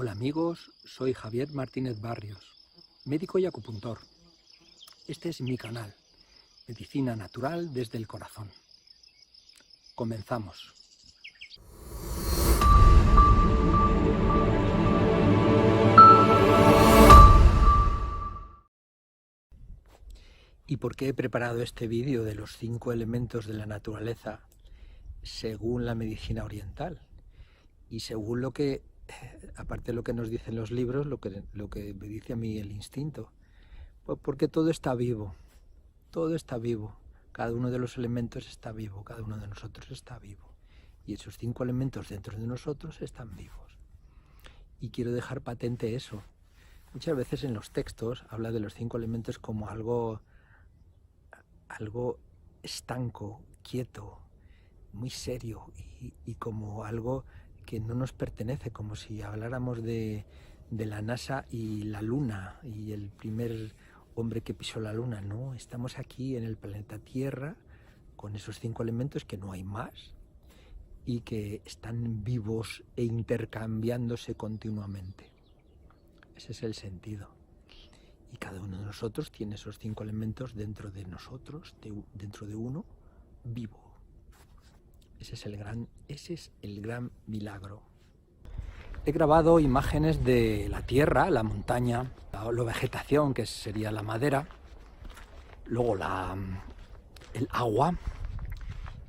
Hola amigos, soy Javier Martínez Barrios, médico y acupuntor. Este es mi canal, Medicina Natural desde el Corazón. Comenzamos. ¿Y por qué he preparado este vídeo de los 5 elementos de la naturaleza según la medicina oriental? Y según lo que, aparte de lo que nos dicen los libros, lo que me dice a mí el instinto. Pues porque todo está vivo, cada uno de los elementos está vivo, cada uno de nosotros está vivo. Y esos 5 elementos dentro de nosotros están vivos. Y quiero dejar patente eso. Muchas veces en los textos habla de los 5 elementos como algo estanco, quieto, muy serio y como algo que no nos pertenece, como si habláramos de la NASA y la Luna y el primer hombre que pisó la Luna. No, estamos aquí en el planeta Tierra con esos 5 elementos que no hay más y que están vivos e intercambiándose continuamente. Ese es el sentido. Y cada uno de nosotros tiene esos 5 elementos dentro de nosotros, dentro de uno, vivo. Ese es el gran milagro. He grabado imágenes de la tierra, la montaña, la vegetación, que sería la madera, luego el agua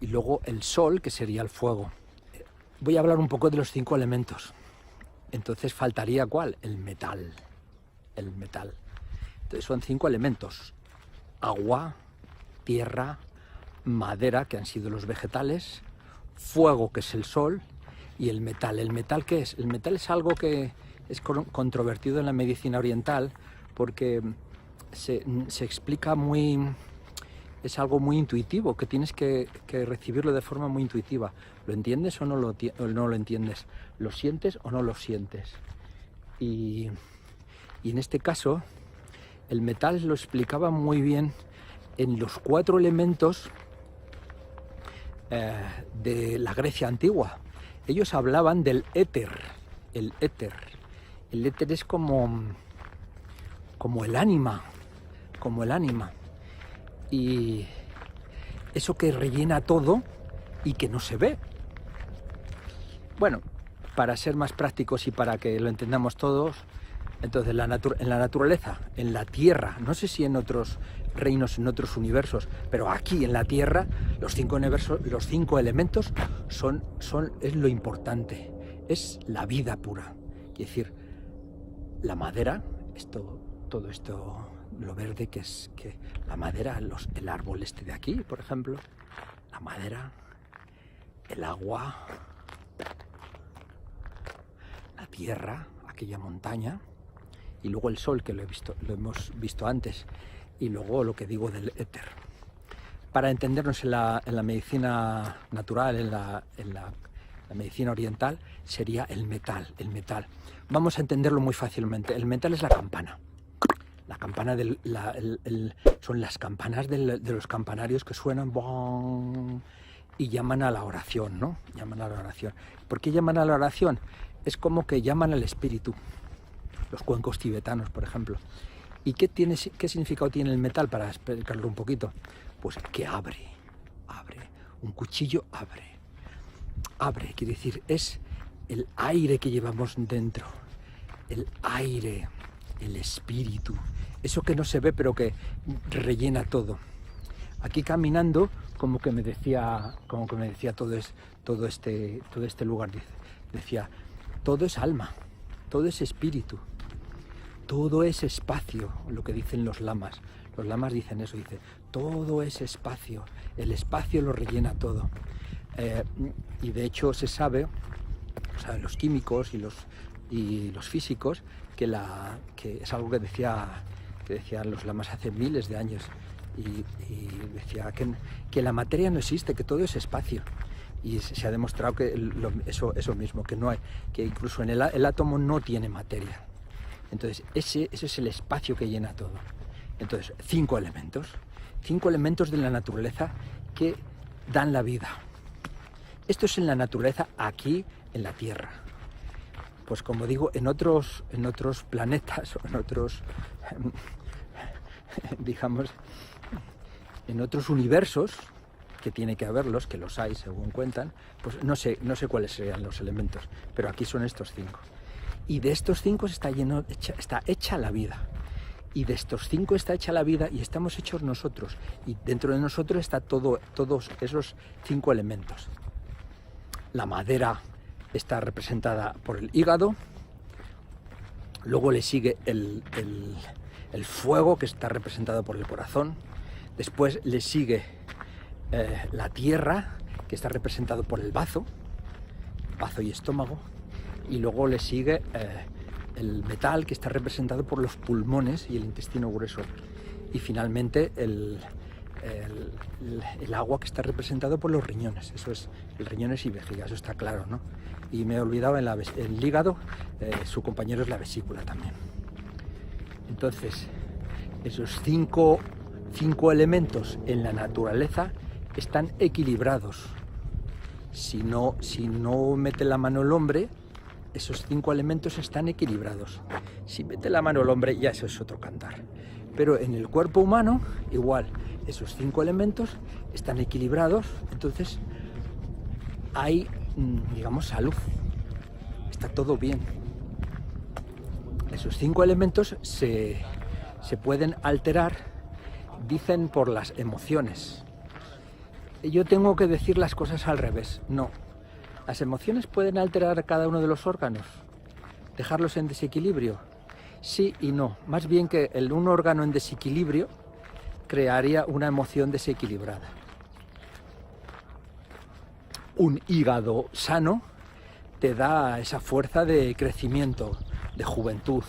y luego el sol, que sería el fuego. Voy a hablar un poco de los 5 elementos. Entonces faltaría ¿cuál? El metal. El metal. Entonces son 5 elementos: agua, tierra, madera, que han sido los vegetales, fuego, que es el sol, y el metal. ¿El metal qué es? El metal es algo que es controvertido en la medicina oriental porque se explica es algo muy intuitivo, que tienes que recibirlo de forma muy intuitiva. ¿Lo entiendes o no lo entiendes? ¿Lo sientes o no lo sientes? Y en este caso, el metal lo explicaba muy bien en los 4 elementos de la Grecia antigua. Ellos hablaban del éter, el éter. El éter es como el ánima, y eso que rellena todo y que no se ve. Bueno, para ser más prácticos y para que lo entendamos todos, entonces en la naturaleza, en la tierra, no sé si en otros reinos, en otros universos, pero aquí en la tierra los 5 elementos es lo importante, es la vida pura. Es decir, la madera, todo esto, lo verde que la madera, el árbol este de aquí, por ejemplo, la madera, el agua, la tierra, aquella montaña, y luego el sol, que lo hemos visto antes, y luego lo que digo del éter. Para entendernos en la medicina natural, en la medicina oriental, sería el metal. Vamos a entenderlo muy fácilmente. El metal es la campana. La campana son las campanas de los campanarios que suenan ¡bong! Y llaman a la oración, ¿no? Llaman a la oración. ¿Por qué llaman a la oración? Es como que llaman al espíritu. Los cuencos tibetanos, por ejemplo. ¿Y qué significado tiene el metal, para explicarlo un poquito? Pues que abre. Un cuchillo abre, quiere decir, es el aire que llevamos dentro, el aire, el espíritu, eso que no se ve pero que rellena todo. Aquí caminando, como que me decía todo este lugar, decía, todo es alma, todo es espíritu, todo es espacio, lo que dicen los lamas. Los lamas dicen eso, todo es espacio, el espacio lo rellena todo. Y de hecho se sabe, los químicos y los físicos, que es algo que decían los lamas hace miles de años, y decía que la materia no existe, que todo es espacio. Y se ha demostrado que eso mismo, que no hay, que incluso en el átomo no tiene materia. Entonces ese es el espacio que llena todo. Entonces 5 elementos de la naturaleza que dan la vida. Esto es en la naturaleza, aquí en la tierra. pues como digo, en otros planetas o en otros, digamos, en otros universos, que tiene que haberlos, que los hay según cuentan, pues no sé cuáles serían los elementos, pero aquí son estos 5. Y de estos 5 está hecha la vida. Y de estos 5 está hecha la vida y estamos hechos nosotros. Y dentro de nosotros está todos esos 5 elementos. La madera está representada por el hígado, luego le sigue el fuego, que está representado por el corazón, después le sigue la tierra, que está representado por el bazo y estómago, y luego le sigue el metal, que está representado por los pulmones y el intestino grueso, y finalmente el agua, que está representado por los riñones. Eso es riñones y vejiga, eso está claro, ¿no? Y me he olvidado el hígado, su compañero es la vesícula también. Entonces, esos cinco elementos en la naturaleza están equilibrados. Si no mete la mano el hombre, esos 5 elementos están equilibrados. Si mete la mano el hombre, ya eso es otro cantar. Pero en el cuerpo humano, igual, esos 5 elementos están equilibrados, entonces hay, digamos, salud. Está todo bien. Esos 5 elementos se pueden alterar, dicen, por las emociones. Yo tengo que decir las cosas al revés. No. Las emociones pueden alterar cada uno de los órganos, dejarlos en desequilibrio. Sí y no. Más bien que un órgano en desequilibrio crearía una emoción desequilibrada. Un hígado sano te da esa fuerza de crecimiento, de juventud,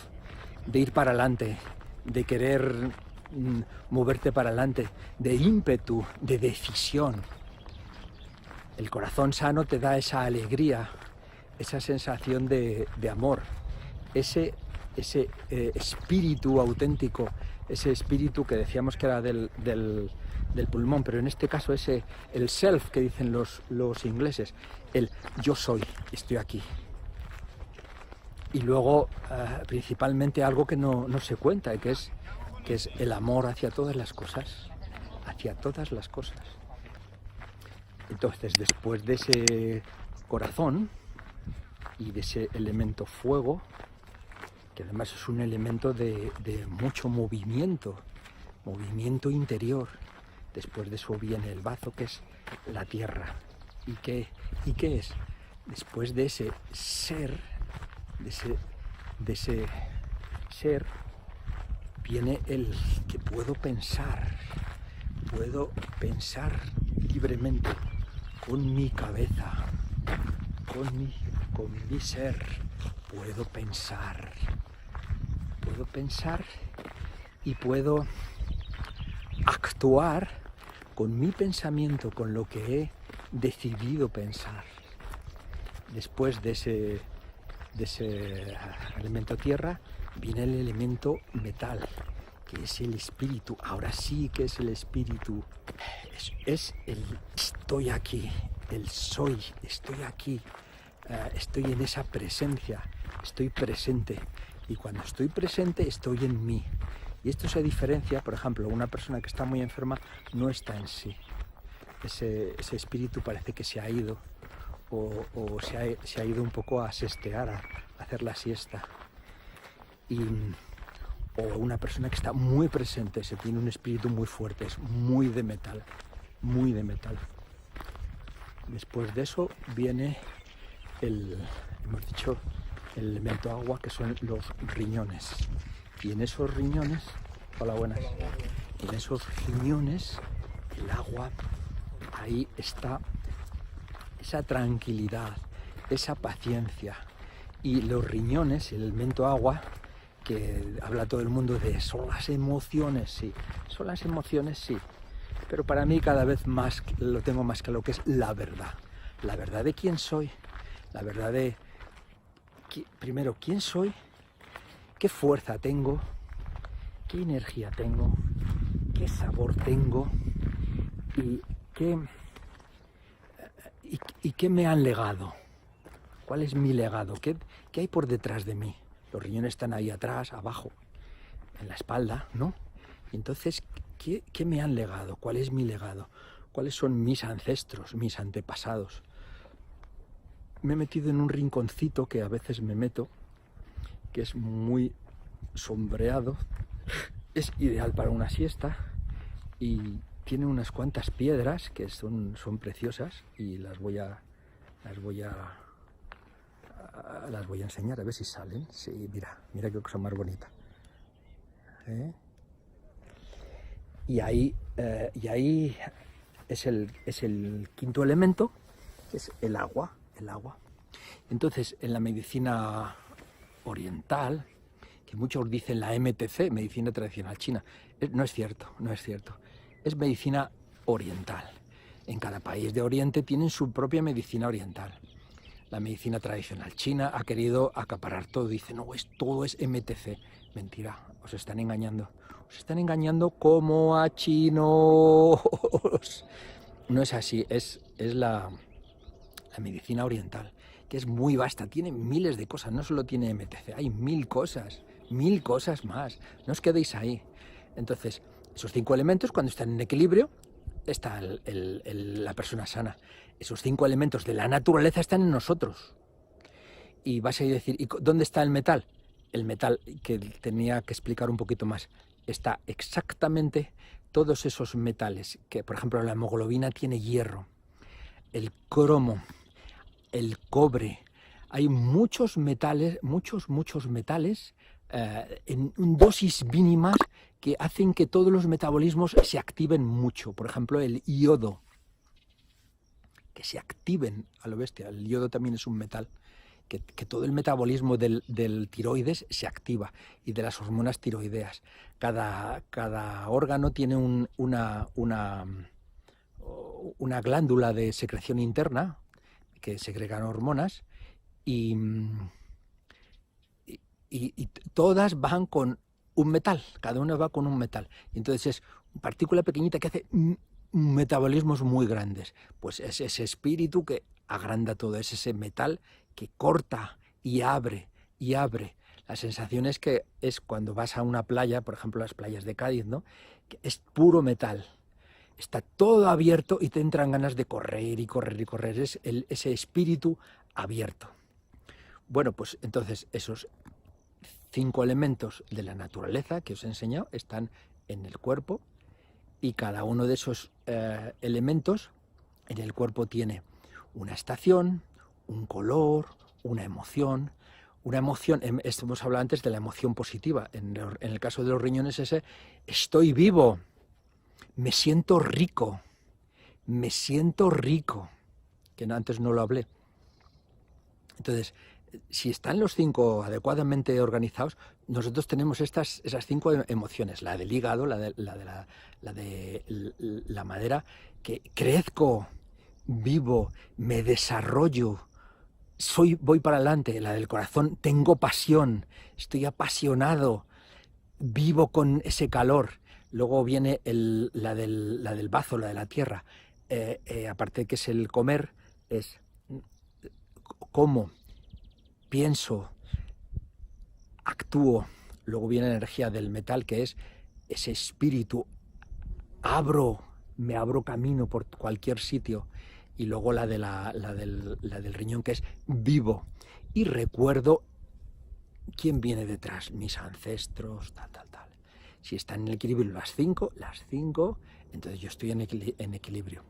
de ir para adelante, de querer moverte para adelante, de ímpetu, de decisión. El corazón sano te da esa alegría, esa sensación de amor, ese espíritu auténtico, ese espíritu que decíamos que era del pulmón, pero en este caso el self que dicen los ingleses, el yo soy, estoy aquí. Y luego principalmente algo que no se cuenta, que es el amor hacia todas las cosas, Entonces, después de ese corazón y de ese elemento fuego, que además es un elemento de mucho movimiento interior, después de eso viene el bazo, que es la tierra. ¿Y qué es? Después de ese ser, de ese ser, viene el que puedo pensar libremente, con mi cabeza, con mi ser, puedo pensar y puedo actuar con mi pensamiento, con lo que he decidido pensar. Después de ese elemento tierra viene el elemento metal, que es el espíritu. Ahora sí que es el espíritu. Es el estoy aquí, el soy, estoy aquí, estoy en esa presencia, estoy presente. Y cuando estoy presente, estoy en mí. Y esto se diferencia, por ejemplo, una persona que está muy enferma no está en sí. Ese espíritu parece que se ha ido, o se ha ido un poco a sestear, a hacer la siesta. O una persona que está muy presente, se tiene un espíritu muy fuerte, es muy de metal. Después de eso viene hemos dicho, el elemento agua, que son los riñones. Y en esos riñones, hola, buenas, en esos riñones, el agua, ahí está esa tranquilidad, esa paciencia. Y los riñones, el elemento agua, que habla todo el mundo de son las emociones, sí, pero para mí cada vez más lo tengo más claro, que es la verdad de quién soy, la verdad de, primero, quién soy, qué fuerza tengo, qué energía tengo, qué sabor tengo y qué me han legado, ¿Cuál es mi legado? ¿Qué hay por detrás de mí? Los riñones están ahí atrás, abajo, en la espalda, ¿no? Y entonces, ¿qué me han legado? ¿Cuál es mi legado? ¿Cuáles son mis ancestros, mis antepasados? Me he metido en un rinconcito que a veces me meto, que es muy sombreado, es ideal para una siesta y tiene unas cuantas piedras que son preciosas y las voy a enseñar a ver si salen. Sí, mira qué cosa más bonita. Y ahí es el quinto elemento, que es el agua. Entonces, en la medicina oriental, que muchos dicen la MTC, medicina tradicional china, no es cierto. Es medicina oriental. En cada país de Oriente tienen su propia medicina oriental. La medicina tradicional china ha querido acaparar todo, dice, no, todo es MTC. Mentira, os están engañando. Os están engañando como a chinos. No es así, es la medicina oriental, que es muy vasta, tiene miles de cosas, no solo tiene MTC, hay 1000 cosas más, no os quedéis ahí. Entonces, esos 5 elementos, cuando están en equilibrio, está la persona sana. Esos 5 elementos de la naturaleza están en nosotros. Y vas a decir, ¿y dónde está el metal? El metal, que tenía que explicar un poquito más, está exactamente todos esos metales, que por ejemplo la hemoglobina tiene hierro, el cromo, el cobre, hay muchos metales, muchos metales en dosis mínimas que hacen que todos los metabolismos se activen mucho. Por ejemplo, el yodo, que se activen a lo bestia. El yodo también es un metal, que todo el metabolismo del tiroides se activa y de las hormonas tiroideas. Cada órgano tiene una glándula de secreción interna que segregan hormonas y todas van con un metal, cada una va con un metal. Y entonces es una partícula pequeñita que hace metabolismos muy grandes. Pues es ese espíritu que agranda todo, es ese metal que corta y abre y abre. La sensación es que es cuando vas a una playa, por ejemplo las playas de Cádiz, ¿no? Que es puro metal. Está todo abierto y te entran ganas de correr y correr y correr. Es ese espíritu abierto. Bueno, pues entonces esos 5 elementos de la naturaleza que os he enseñado están en el cuerpo y cada uno de esos elementos en el cuerpo tiene una estación, un color, una emoción. Hemos hablado antes de la emoción positiva. En el caso de los riñones ese, estoy vivo. Me siento rico, que antes no lo hablé. Entonces, si están los 5 adecuadamente organizados, nosotros tenemos esas 5 emociones, la del hígado, la de la madera, que crezco, vivo, me desarrollo, voy para adelante, la del corazón, tengo pasión, estoy apasionado, vivo con ese calor. Luego viene la del bazo, la de la tierra. Aparte de que es el comer, es como, pienso, actúo. Luego viene la energía del metal, que es ese espíritu. Me abro camino por cualquier sitio. Y luego la del riñón, que es vivo. Y recuerdo quién viene detrás, mis ancestros, tal. Si están en equilibrio las 5, entonces yo estoy en equilibrio.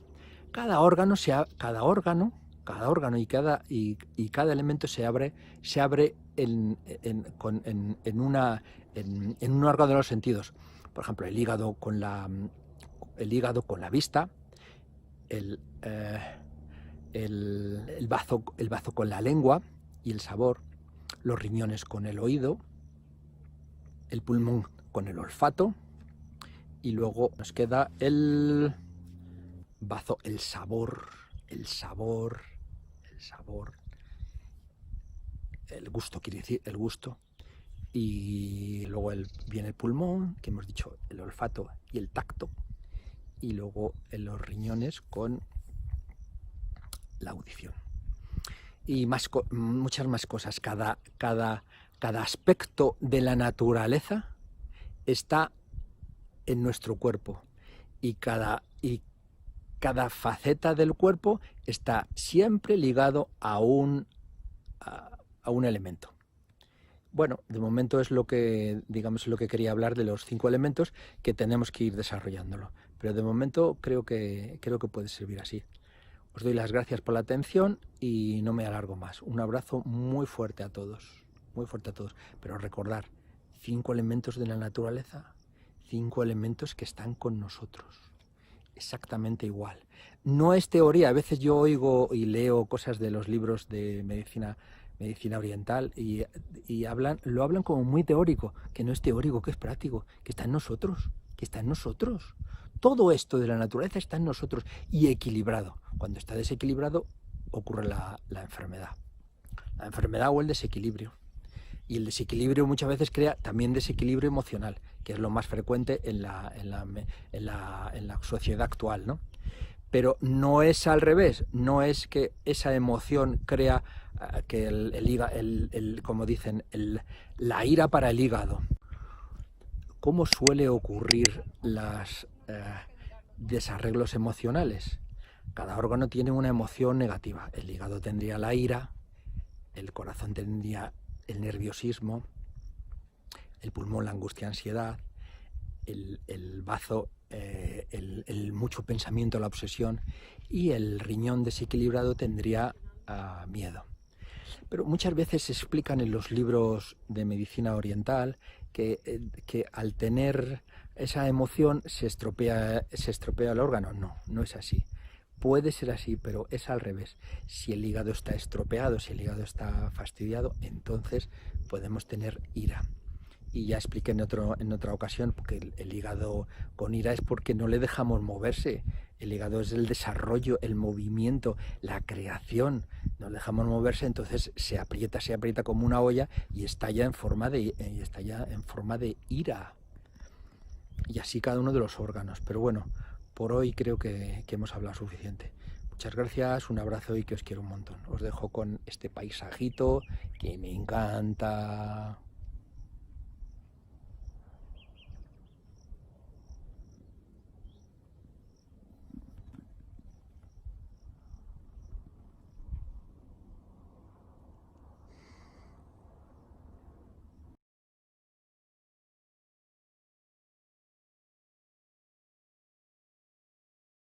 Cada órgano y cada elemento se abre en un órgano de los sentidos. Por ejemplo, el hígado con la vista, el bazo con la lengua y el sabor, los riñones con el oído, el pulmón con el olfato, y luego nos queda el bazo, el sabor, el gusto, quiere decir el gusto, y luego viene el pulmón, que hemos dicho, el olfato y el tacto, y luego en los riñones con la audición. y muchas más cosas. Cada aspecto de la naturaleza está en nuestro cuerpo y cada faceta del cuerpo está siempre ligado a un elemento. Bueno, de momento es lo que, digamos, lo que quería hablar de los 5 elementos, que tenemos que ir desarrollándolo. Pero de momento creo que puede servir así. Os doy las gracias por la atención y no me alargo más. Un abrazo muy fuerte a todos, muy fuerte a todos. Pero recordar, 5 elementos de la naturaleza, 5 elementos que están con nosotros. Exactamente igual. No es teoría. A veces yo oigo y leo cosas de los libros de medicina oriental y lo hablan como muy teórico, que no es teórico, que es práctico, que está en nosotros, que está en nosotros. Todo esto de la naturaleza está en nosotros y equilibrado. Cuando está desequilibrado ocurre la enfermedad. La enfermedad o el desequilibrio. Y el desequilibrio muchas veces crea también desequilibrio emocional, que es lo más frecuente en la sociedad actual, ¿no? Pero no es al revés, no es que esa emoción crea que como dicen, la ira para el hígado. ¿Cómo suele ocurrir los desarreglos emocionales? Cada órgano tiene una emoción negativa. El hígado tendría la ira, el corazón tendría el nerviosismo, el pulmón la angustia, ansiedad, el bazo, el mucho pensamiento, la obsesión, y el riñón desequilibrado tendría miedo. Pero muchas veces se explican en los libros de medicina oriental que al tener esa emoción se estropea el órgano. No, no es así. Puede ser así, pero es al revés. Si el hígado está estropeado, si el hígado está fastidiado, entonces podemos tener ira. Y ya expliqué en otra ocasión que el hígado con ira es porque no le dejamos moverse. El hígado es el desarrollo, el movimiento, la creación. No le dejamos moverse, entonces se aprieta como una olla y estalla en forma de ira. Y así cada uno de los órganos. Pero bueno, por hoy creo que hemos hablado suficiente. Muchas gracias, un abrazo y que os quiero un montón. Os dejo con este paisajito que me encanta.